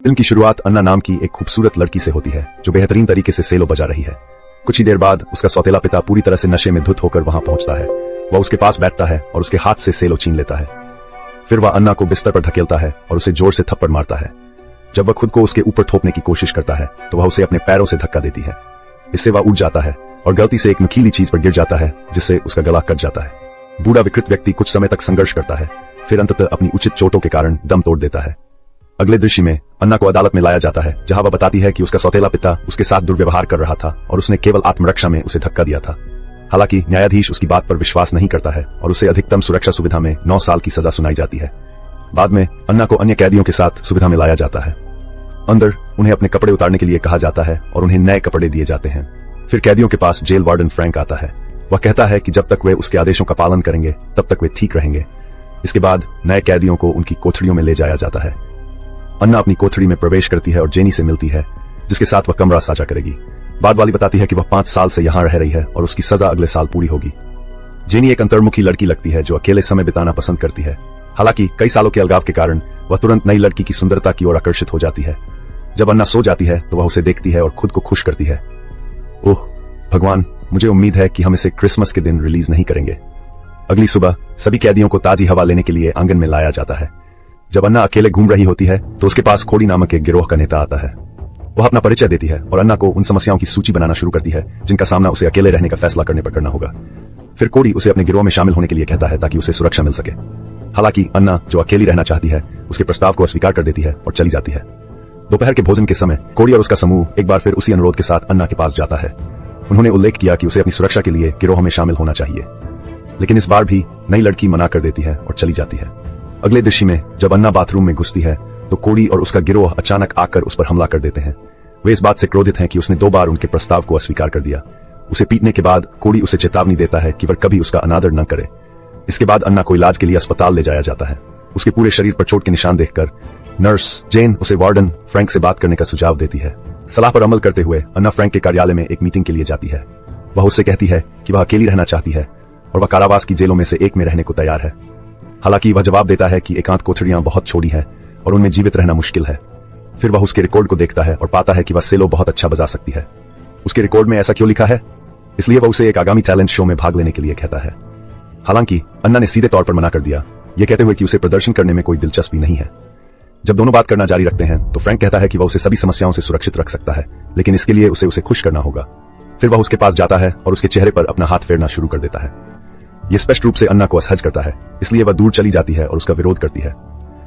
Film की शुरुआत अन्ना नाम की एक खूबसूरत लड़की से होती है जो बेहतरीन तरीके से सेलो बजा रही है। कुछ ही देर बाद उसका सौतेला पिता पूरी तरह से नशे में धुत होकर वहां पहुंचता है। वह उसके पास बैठता है और उसके हाथ से सेलो छीन लेता है। फिर वह अन्ना को बिस्तर पर धकेलता है और उसे जोर से थप्पड़ मारता है। जब वह खुद को उसके ऊपर थोपने की कोशिश करता है तो वह उसे अपने पैरों से धक्का देती है। इससे वह उठ जाता है और गलती से एक नुकीली चीज पर गिर जाता है जिससे उसका गला कट जाता है। बूढ़ा विकृत व्यक्ति कुछ समय तक संघर्ष करता है, फिर अंततः अपनी उचित चोटों के कारण दम तोड़ देता है। अगले दृश्य में अन्ना को अदालत में लाया जाता है जहां वह बताती है कि उसका सौतेला पिता उसके साथ दुर्व्यवहार कर रहा था और उसने केवल आत्मरक्षा में उसे धक्का दिया था। हालांकि न्यायाधीश उसकी बात पर विश्वास नहीं करता है और उसे अधिकतम सुरक्षा सुविधा में 9 साल की सजा सुनाई जाती है। बाद में अन्ना को अन्य कैदियों के साथ सुविधा में लाया जाता है। अंदर उन्हें अपने कपड़े उतारने के लिए कहा जाता है और उन्हें नए कपड़े दिए जाते हैं। फिर कैदियों के पास जेल वार्डन फ्रैंक आता है। वह कहता है कि जब तक वे उसके आदेशों का पालन करेंगे तब तक वे ठीक रहेंगे। इसके बाद नए कैदियों को उनकी कोठरियों में ले जाया जाता है। अन्ना अपनी कोठरी में प्रवेश करती है और जेनी से मिलती है जिसके साथ वह कमरा साझा करेगी। बाद वाली बताती है कि वह 5 साल से यहाँ रह रही है और उसकी सजा अगले साल पूरी होगी। जेनी एक अंतर्मुखी लड़की लगती है जो अकेले समय बिताना पसंद करती है। हालांकि कई सालों के अलगाव के कारण वह तुरंत नई लड़की की सुंदरता की ओर आकर्षित हो जाती है। जब अन्ना सो जाती है तो वह उसे देखती है और खुद को खुश करती है। ओह भगवान, मुझे उम्मीद है कि हम इसे क्रिसमस के दिन रिलीज नहीं करेंगे। अगली सुबह सभी कैदियों को ताजी हवा लेने के लिए आंगन में लाया जाता है। जब अन्ना अकेले घूम रही होती है तो उसके पास कोड़ी नामक एक गिरोह का नेता आता है। वह अपना परिचय देती है और अन्ना को उन समस्याओं की सूची बनाना शुरू करती है जिनका सामना उसे अकेले रहने का फैसला करने पर करना होगा। फिर कोड़ी उसे अपने गिरोह में शामिल होने के लिए कहता है ताकि उसे सुरक्षा मिल सके। हालांकि अन्ना जो अकेली रहना चाहती है उसके प्रस्ताव को अस्वीकार कर देती है और चली जाती है। दोपहर के भोजन के समय कोड़ी और उसका समूह एक बार फिर उसी अनुरोध के साथ अन्ना के पास जाता है। उन्होंने उल्लेख किया कि उसे अपनी सुरक्षा के लिए गिरोह में शामिल होना चाहिए, लेकिन इस बार भी नई लड़की मना कर देती है और चली जाती है। अगले दृश्य में जब अन्ना बाथरूम में घुसती है तो कोड़ी और उसका गिरोह अचानक आकर उस पर हमला कर देते हैं। वे इस बात से क्रोधित हैं कि उसने 2 बार उनके प्रस्ताव को अस्वीकार कर दिया। उसे पीटने के बाद कोड़ी उसे चेतावनी देता है कि वह कभी उसका अनादर न करे। इसके बाद अन्ना को इलाज के लिए अस्पताल ले जाया जाता है। उसके पूरे शरीर पर चोट के निशान देखकर नर्स जेन उसे वार्डन फ्रैंक से बात करने का सुझाव देती है। सलाह पर अमल करते हुए अन्ना फ्रैंक के कार्यालय में एक मीटिंग के लिए जाती है। वह उससे कहती है कि वह अकेली रहना चाहती है और वह कारावास की जेलों में से एक में रहने को तैयार है। हालांकि वह जवाब देता है कि एकांत कोठरियां बहुत छोटी हैं और उनमें जीवित रहना मुश्किल है। फिर वह उसके रिकॉर्ड को देखता है और पाता है कि वह सेलो बहुत अच्छा बजा सकती है। उसके रिकॉर्ड में ऐसा क्यों लिखा है, इसलिए वह उसे एक आगामी टैलेंट शो में भाग लेने के लिए कहता है। हालांकि अन्ना ने सीधे तौर पर मना कर दिया, यह कहते हुए कि उसे प्रदर्शन करने में कोई दिलचस्पी नहीं है। जब दोनों बात करना जारी रखते हैं तो फ्रैंक कहता है कि वह उसे सभी समस्याओं से सुरक्षित रख सकता है, लेकिन इसके लिए उसे खुश करना होगा। फिर वह उसके पास जाता है और उसके चेहरे पर अपना हाथ फेरना शुरू कर देता है। यह स्पष्ट रूप से अन्ना को असहज करता है, इसलिए वह दूर चली जाती है और उसका विरोध करती है,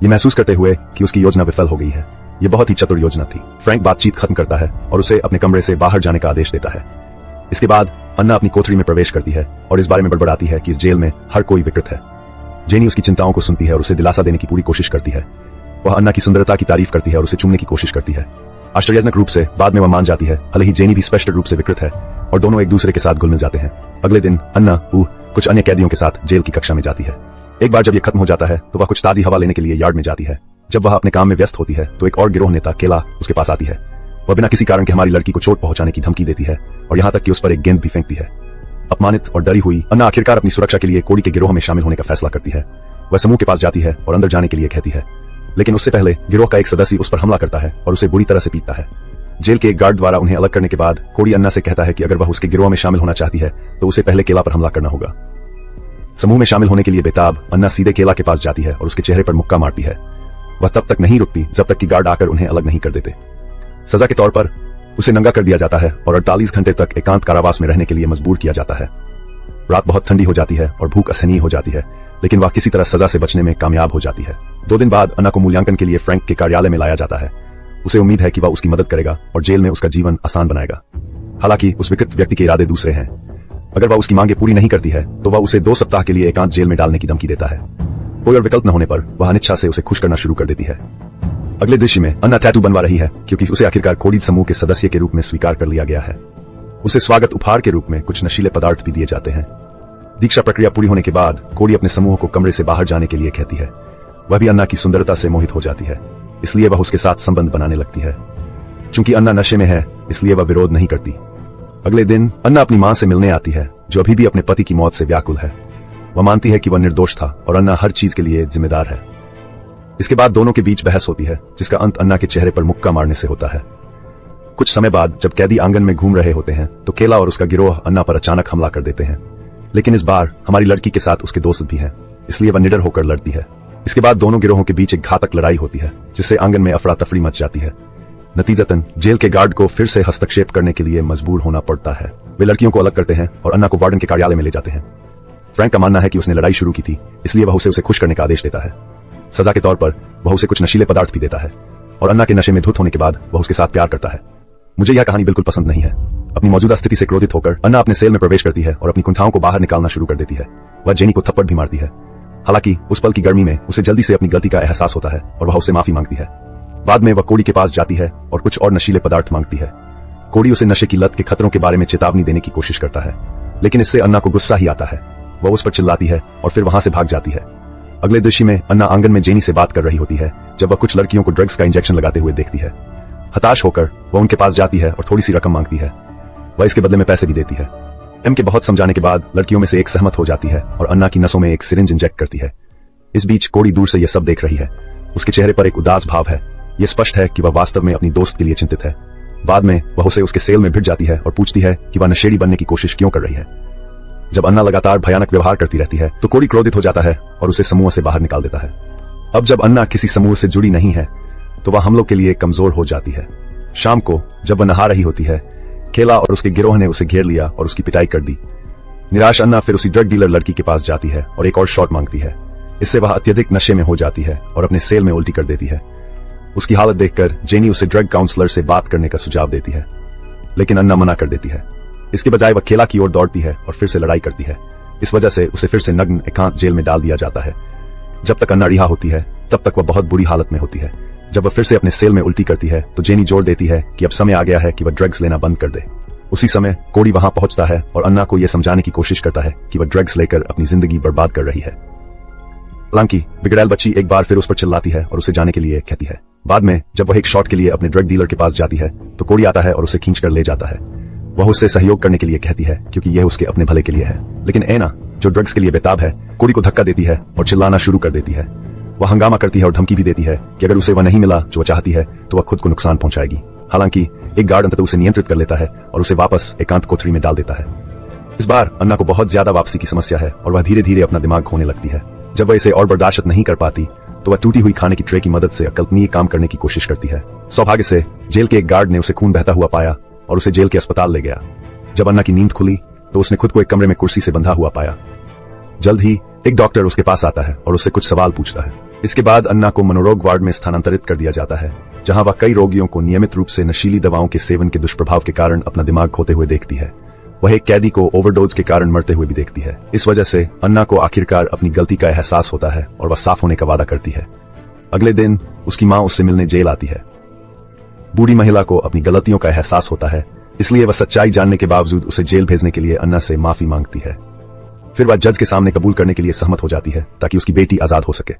ये महसूस करते हुए कि उसकी योजना विफल हो गई है। यह बहुत ही चतुर योजना थी। फ्रैंक बातचीत खत्म करता है और उसे अपने कमरे से बाहर जाने का आदेश देता है। इसके बाद अन्ना अपनी कोठरी में प्रवेश करती है और इस बारे में बड़बड़ाती है कि इस जेल में हर कोई विकृत है। जेनी उसकी चिंताओं को सुनती है और उसे दिलासा देने की पूरी कोशिश करती है। वह अन्ना की सुंदरता की तारीफ करती है और उसे चूमने की कोशिश करती है। आश्चर्यजनक रूप से बाद में वह मान जाती है, भले ही जेनी भी स्पष्ट रूप से विकृत है, और दोनों एक दूसरे के साथ घुल मिल जाते हैं। अगले दिन अन्ना कुछ अन्य कैदियों के साथ जेल की कक्षा में जाती है। एक बार जब यह खत्म हो जाता है तो वह कुछ ताजी हवा लेने के लिए यार्ड में जाती है। जब वह अपने काम में व्यस्त होती है तो एक और गिरोह नेता केला उसके पास आती है। वह बिना किसी कारण के हमारी लड़की को चोट पहुंचाने की धमकी देती है और यहाँ तक कि उस पर एक गेंद भी फेंकती है। अपमानित और डरी हुई अन्ना आखिरकार अपनी सुरक्षा के लिए कोड़ी के गिरोह में शामिल होने का फैसला करती है। वह समूह के पास जाती है और अंदर जाने के लिए कहती है, लेकिन उससे पहले गिरोह का एक सदस्य उस पर हमला करता है और उसे बुरी तरह से पीटता है। जेल के एक गार्ड द्वारा उन्हें अलग करने के बाद कोड़ी अन्ना से कहता है कि अगर वह उसके गिरोह में शामिल होना चाहती है तो उसे पहले केला पर हमला करना होगा। समूह में शामिल होने के लिए बेताब अन्ना सीधे केला के पास जाती है और उसके चेहरे पर मुक्का मारती है। वह तब तक नहीं रुकती जब तक कि गार्ड आकर उन्हें अलग नहीं कर देते। सजा के तौर पर उसे नंगा कर दिया जाता है और 48 घंटे तक एकांत कारावास में रहने के लिए मजबूर किया जाता है। रात बहुत ठंडी हो जाती है और भूख असहनीय हो जाती है, लेकिन वह किसी तरह सजा से बचने में कामयाब हो जाती है। 2 दिन बाद अन्ना को मूल्यांकन के लिए फ्रैंक के कार्यालय में लाया जाता है। उसे उम्मीद है कि वह उसकी मदद करेगा और जेल में उसका जीवन आसान बनाएगा। हालांकि उस विकृत व्यक्ति के इरादे दूसरे हैं। अगर वह उसकी मांगे पूरी नहीं करती है तो वह उसे 2 सप्ताह के लिए एकांत जेल में डालने की धमकी देता है। कोई और विकल्प न होने पर वह अनिच्छा से उसे खुश करना शुरू कर देती है। अगले दृश्य में अन्ना टैटू बनवा रही है क्योंकि उसे आखिरकार कोड़ी समूह के सदस्य के रूप में स्वीकार कर लिया गया है। उसे स्वागत उपहार के रूप में कुछ नशीले पदार्थ भी दिए जाते हैं। दीक्षा प्रक्रिया पूरी होने के बाद कोड़ी अपने समूह को कमरे से बाहर जाने के लिए कहती है। वह भी अन्ना की सुंदरता से मोहित हो जाती है, इसलिए वह उसके साथ संबंध बनाने लगती है। चूंकि अन्ना नशे में है इसलिए वह विरोध नहीं करती। अगले दिन अन्ना अपनी मां से मिलने आती है जो अभी भी अपने पति की मौत से व्याकुल है। वह मानती है कि वह निर्दोष था और अन्ना हर चीज के लिए जिम्मेदार है। इसके बाद दोनों के बीच बहस होती है, जिसका अंत अन्ना के चेहरे पर मुक्का मारने से होता है। कुछ समय बाद जब कैदी आंगन में घूम रहे होते हैं तो केला और उसका गिरोह अन्ना पर अचानक हमला कर देते हैं। लेकिन इस बार हमारी लड़की के साथ उसके दोस्त भी हैं, इसलिए वह निडर होकर लड़ती है। इसके बाद दोनों गिरोहों के बीच एक घातक लड़ाई होती है, जिससे आंगन में अफरा तफरी मच जाती है। नतीजतन जेल के गार्ड को फिर से हस्तक्षेप करने के लिए मजबूर होना पड़ता है। वे लड़कियों को अलग करते हैं और अन्ना को वार्डन के कार्यालय में ले जाते हैं। फ्रैंक का मानना है कि उसने लड़ाई शुरू की थी, इसलिए वह उसे खुश करने का आदेश देता है। सजा के तौर पर वह उसे कुछ नशीले पदार्थ भी देता है और अन्ना के नशे में धुत होने के बाद वह उसके साथ प्यार करता है। मुझे यह कहानी बिल्कुल पसंद नहीं है। अपनी मौजूदा स्थिति से क्रोधित होकर अन्ना अपने सेल में प्रवेश करती है और अपनी कुंठाओं को बाहर निकालना शुरू कर देती है। वह जेनी को थप्पड़ भी मारती है। हालांकि उस पल की गर्मी में उसे जल्दी से अपनी गलती का एहसास होता है और वह उससे माफी मांगती है। बाद में वह कोड़ी के पास जाती है और कुछ और नशीले पदार्थ मांगती है। कोड़ी उसे नशे की लत के खतरों के बारे में चेतावनी देने की कोशिश करता है, लेकिन इससे अन्ना को गुस्सा ही आता है। वह उस पर चिल्लाती है और फिर वहां से भाग जाती है। अगले दृश्य में अन्ना आंगन में जेनी से बात कर रही होती है जब वह कुछ लड़कियों को ड्रग्स का इंजेक्शन लगाते हुए देखती है। हताश होकर वह उनके पास जाती है और थोड़ी सी रकम मांगती है। वह इसके बदले में पैसे भी देती है। एम के बहुत समझाने के बाद लड़कियों में से एक सहमत हो जाती है और अन्ना की नसों में एक सिरिंज इंजेक्ट करती है। इस बीच कोड़ी दूर से यह सब देख रही है। उसके चेहरे पर एक उदास भाव है। यह स्पष्ट है कि वह वास्तव में अपनी दोस्त के लिए चिंतित है। बाद में वह उसे उसके सेल में भिड़ जाती है और पूछती है कि वह नशेड़ी बनने की कोशिश क्यों कर रही है। जब अन्ना लगातार भयानक व्यवहार करती रहती है तो कोड़ी क्रोधित हो जाता है और उसे समूह से बाहर निकाल देता है। अब जब अन्ना किसी समूह से जुड़ी नहीं है तो वह हमलों के लिए कमजोर हो जाती है। शाम को जब वह नहा रही होती है, केला और उसके गिरोह ने उसे घेर लिया और उसकी पिटाई कर दी। निराश अन्ना फिर उसी ड्रग डीलर लड़की के पास जाती है और एक और शॉट मांगती है। इससे वह अत्यधिक नशे में हो जाती है और अपने सेल में उल्टी कर देती है। उसकी हालत देखकर जेनी उसे ड्रग काउंसलर से बात करने का सुझाव देती है, लेकिन अन्ना मना कर देती है। इसके बजाय वह केला की ओर दौड़ती है और फिर से लड़ाई करती है। इस वजह से उसे फिर से नग्न एकांत जेल में डाल दिया जाता है। जब तक अन्ना रिहा होती है तब तक वह बहुत बुरी हालत में होती है। जब वह फिर से अपने सेल में उल्टी करती है तो जेनी जोर देती है कि अब समय आ गया है कि वह ड्रग्स लेना बंद कर दे। उसी समय कोड़ी वहां पहुंचता है और अन्ना को यह समझाने की कोशिश करता है कि वह ड्रग्स लेकर अपनी जिंदगी बर्बाद कर रही है। हालांकि बिगड़ैल बच्ची एक बार फिर उस पर चिल्लाती है और उसे जाने के लिए कहती है। बाद में जब वह एक शॉट के लिए अपने ड्रग डीलर के पास जाती है तो कोड़ी आता है और उसे खींचकर ले जाता है। वह उससे सहयोग करने के लिए कहती है क्योंकि यह उसके अपने भले के लिए है। लेकिन एना, जो ड्रग्स के लिए बेताब है, कोड़ी को धक्का देती है और चिल्लाना शुरू कर देती है। वह हंगामा करती है और धमकी भी देती है कि अगर उसे वह नहीं मिला जो वह चाहती है तो वह खुद को नुकसान पहुंचाएगी। हालांकि एक गार्ड अंततः उसे नियंत्रित कर लेता है और उसे वापस एकांत कोठरी में डाल देता है। इस बार अन्ना को बहुत ज्यादा वापसी की समस्या है और वह धीरे धीरे अपना दिमाग खोने लगती है। जब वह इसे और बर्दाश्त नहीं कर पाती तो वह टूटी हुई खाने की ट्रे की मदद से अकल्पनीय काम करने की कोशिश करती है। सौभाग्य से जेल के एक गार्ड ने उसे खून बहता हुआ पाया और उसे जेल के अस्पताल ले गया। जब अन्ना की नींद खुली तो उसने खुद को एक कमरे में कुर्सी से बंधा हुआ पाया। जल्द ही एक डॉक्टर उसके पास आता है और उससे कुछ सवाल पूछता है। इसके बाद अन्ना को मनोरोग वार्ड में स्थानांतरित कर दिया जाता है, जहां वह कई रोगियों को नियमित रूप से नशीली दवाओं के सेवन के दुष्प्रभाव के कारण अपना दिमाग खोते हुए देखती है। वह एक कैदी को ओवरडोज के कारण मरते हुए भी देखती है। इस वजह से अन्ना को आखिरकार अपनी गलती का एहसास होता है और वह साफ होने का वादा करती है। अगले दिन उसकी मां उससे मिलने जेल आती है। बूढ़ी महिला को अपनी गलतियों का एहसास होता है, इसलिए वह सच्चाई जानने के बावजूद उसे जेल भेजने के लिए अन्ना से माफी मांगती है। फिर वह जज के सामने कबूल करने के लिए सहमत हो जाती है ताकि उसकी बेटी आजाद हो सके।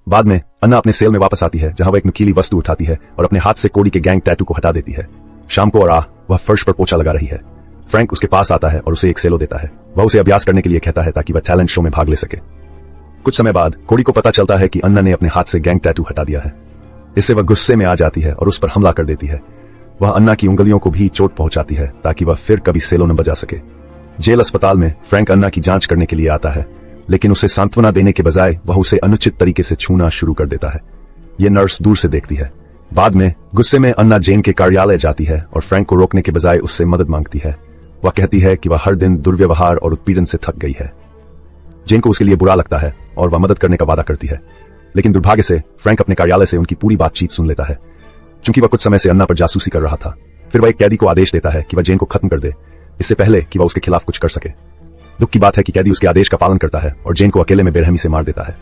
बाद में अन्ना अपने सेल में वापस आती है, जहां वह एक नुकीली वस्तु उठाती है और अपने हाथ से कोड़ी के गैंग टैटू को हटा देती है। शाम को और वह फर्श पर पोछा लगा रही है। फ्रैंक उसके पास आता है और उसे एक सेलो देता है। वह उसे अभ्यास करने के लिए कहता है ताकि वह टैलेंट शो में भाग ले सके। कुछ समय बाद कोड़ी को पता चलता है कि अन्ना ने अपने हाथ से गैंग टैटू हटा दिया है। इससे वह गुस्से में आ जाती है और उस पर हमला कर देती है। वह अन्ना की उंगलियों को भी चोट पहुंचाती है ताकि वह फिर कभी सेलो न बजा सके। जेल अस्पताल में फ्रैंक अन्ना की जांच करने के लिए आता है, लेकिन उसे सांत्वना देने के बजाय वह उसे अनुचित तरीके से छूना शुरू कर देता है। यह नर्स दूर से देखती है। बाद में गुस्से में अन्ना जेन के कार्यालय जाती है और फ्रैंक को रोकने के बजाय उससे मदद मांगती है। वह कहती है कि वह हर दिन दुर्व्यवहार और उत्पीड़न से थक गई है। जेन को उसके लिए बुरा लगता है और वह मदद करने का वादा करती है, लेकिन दुर्भाग्य से फ्रैंक अपने कार्यालय से उनकी पूरी बातचीत सुन लेता है। चूंकि वह कुछ समय से अन्ना पर जासूसी कर रहा था, फिर वह एक कैदी को आदेश देता है कि वह जेन को खत्म कर दे, इससे पहले कि वह उसके खिलाफ कुछ कर सके। दुख की बात है कि कैदी उसके आदेश का पालन करता है और जेन को अकेले में बेरहमी से मार देता है।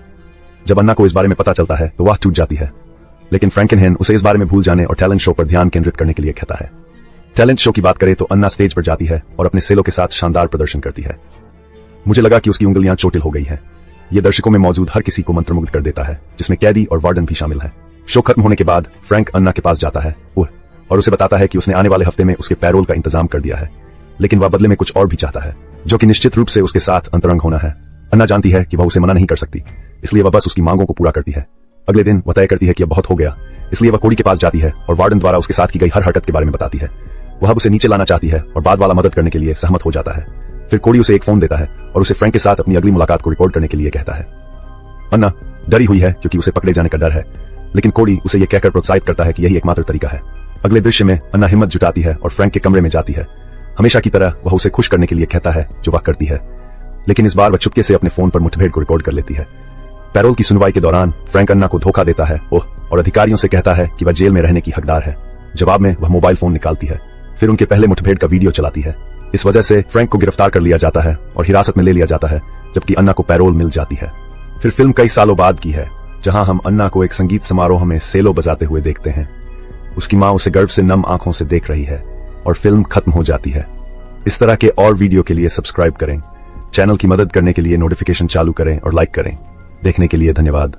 जब अन्ना को इस बारे में पता चलता है तो वह टूट जाती है, लेकिन फ्रैंकेनहेन उसे इस बारे में भूल जाने और टैलेंट शो पर ध्यान केंद्रित करने के लिए कहता है। टैलेंट शो की बात करें तो अन्ना स्टेज पर जाती है और अपने सेलो के साथ शानदार प्रदर्शन करती है। मुझे लगा कि उसकी उंगलियां चोटिल हो गई हैं। यह दर्शकों में मौजूद हर किसी को मंत्रमुग्ध कर देता है, जिसमें कैदी और वार्डन भी शामिल है। शो खत्म होने के बाद फ्रैंक अन्ना के पास जाता है और उसे बताता है कि उसने आने वाले हफ्ते में उसके पैरोल का इंतजाम कर दिया है, लेकिन वह बदले में कुछ और भी चाहता है, जो कि निश्चित रूप से उसके साथ अंतरंग होना है। अन्ना जानती है कि वह उसे मना नहीं कर सकती, इसलिए वह बस उसकी मांगों को पूरा करती है। अगले दिन वह तय करती है कि अब बहुत हो गया, इसलिए वह कोड़ी के पास जाती है और वार्डन द्वारा उसके साथ की गई हर हरकत के बारे में बताती है। वह अब उसे नीचे लाना चाहती है और बाद वाला मदद करने के लिए सहमत हो जाता है। फिर कोड़ी उसे एक फोन देता है और उसे फ्रैंक के साथ अपनी अगली मुलाकात को रिकॉर्ड करने के लिए कहता है। अन्ना डरी हुई है क्योंकि उसे पकड़े जाने का डर है, लेकिन कोड़ी उसे यह कहकर प्रोत्साहित करता है कि यही एकमात्र तरीका है। अगले दृश्य में अन्ना हिम्मत जुटाती है और फ्रैंक के कमरे में जाती है। हमेशा की तरह वह उसे खुश करने के लिए कहता है, जो वह करती है, लेकिन इस बार वह चुपके से अपने फोन पर मुठभेड़ को रिकॉर्ड कर लेती है। पैरोल की सुनवाई के दौरान फ्रैंक अन्ना को धोखा देता है और अधिकारियों से कहता है कि वह जेल में रहने की हकदार है। जवाब में वह मोबाइल फोन निकालती है, फिर उनके पहले मुठभेड़ का वीडियो चलाती है। इस वजह से फ्रैंक को गिरफ्तार कर लिया जाता है और हिरासत में ले लिया जाता है, जबकि अन्ना को पैरोल मिल जाती है। फिर फिल्म कई सालों बाद की है, जहां हम अन्ना को एक संगीत समारोह में सेलो बजाते हुए देखते हैं। उसकी मां उसे गर्व से नम आंखों से देख रही है और फिल्म खत्म हो जाती है। इस तरह के और वीडियो के लिए सब्सक्राइब करें, चैनल की मदद करने के लिए नोटिफिकेशन चालू करें और लाइक करें। देखने के लिए धन्यवाद।